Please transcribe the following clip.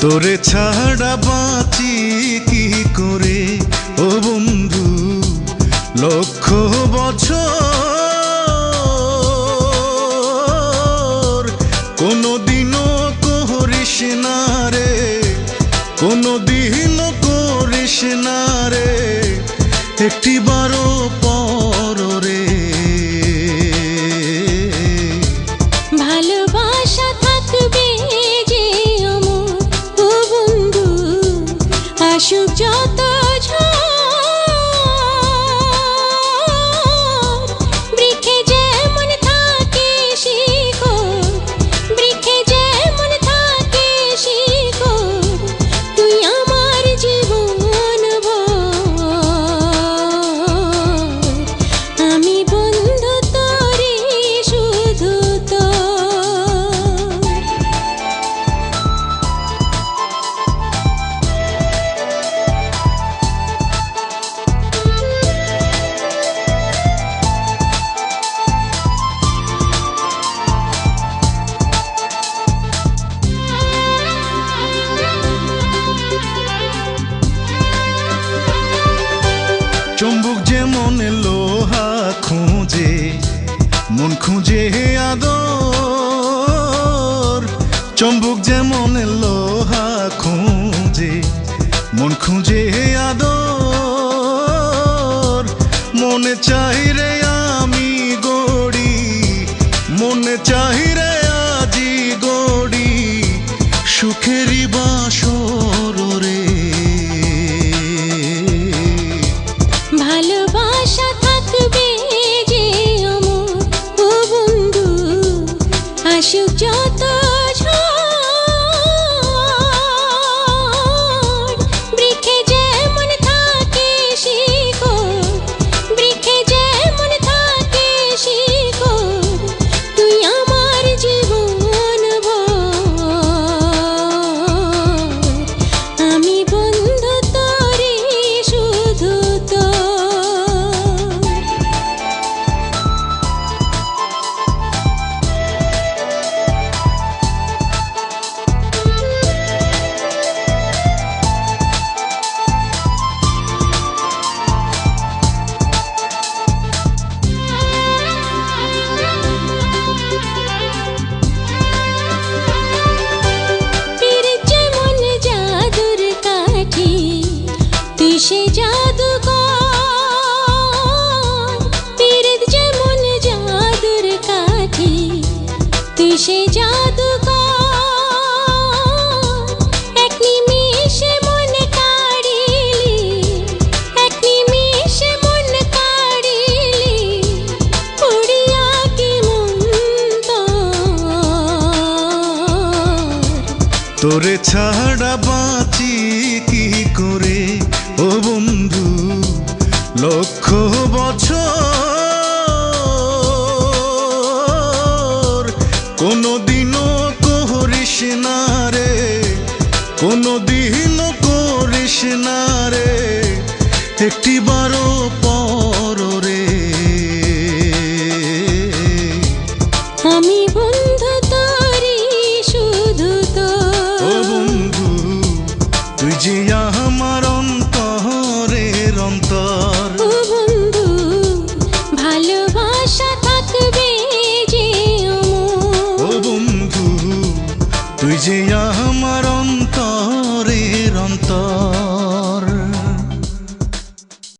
তোরে ছাড়া বাঁচি কি করে ও বন্ধু লক্ষ বছর। কোনদিনও করিস না রে, কোনদিনও করিস না রে একটিবারও পর রে। ভালোবাসা থাকবে যে অমর ও বন্ধু, আসুক যত বৃক্ষে যেমন থাকে শিকড়, বৃক্ষে যেমন থাকে শিকড়, তুই আমার জীবন ভর। আমি বন্ধু তোরে শুধু তোর। চুম্বক যেমন লোহা খুঁজে মন খুঁজে আদর, চুম্বক যেমন লোহা খুঁজে মন খুঁজে আদর। মনে চাই রে আমি গড়ি, মনে চাই রে আজি গড়ি সুখেরই বাসর রে। ভালোবাসা থাকবে যে অমর ও বন্ধু, আসুক যত ঝড়, বৃক্ষে যেমন থাকে শিকড়, বৃক্ষে যেমন থাকে শিকড়, তুই আমার জীবন ভর। আমি বন্ধু তোরে শুধু তোর। পীর যেমন জাদুর কাঠি, তুই সে জাদুকর। পীর যেমন জাদুর কাঠি, তুই সে জাদুকর। এক নিমিষে মন কাড়িলি, এক নিমিষে মন কাড়িলি, পুড়িয়া কি মন তোর। তোরে ছাড়া বাঁচি কি করে ও বন্ধু লক্ষ বছর। কোনদিনও করিস না রে, কোনদিনও করিস না রে একটিবারও পর রে। আমি বন্ধু তোরে শুধু ও তোর। বন্ধু তুই যে আমার অন্তরের অন্তর। ও বন্ধু ভালোবাসা থাকবে যে ও অমর। বন্ধু তুই যে আমার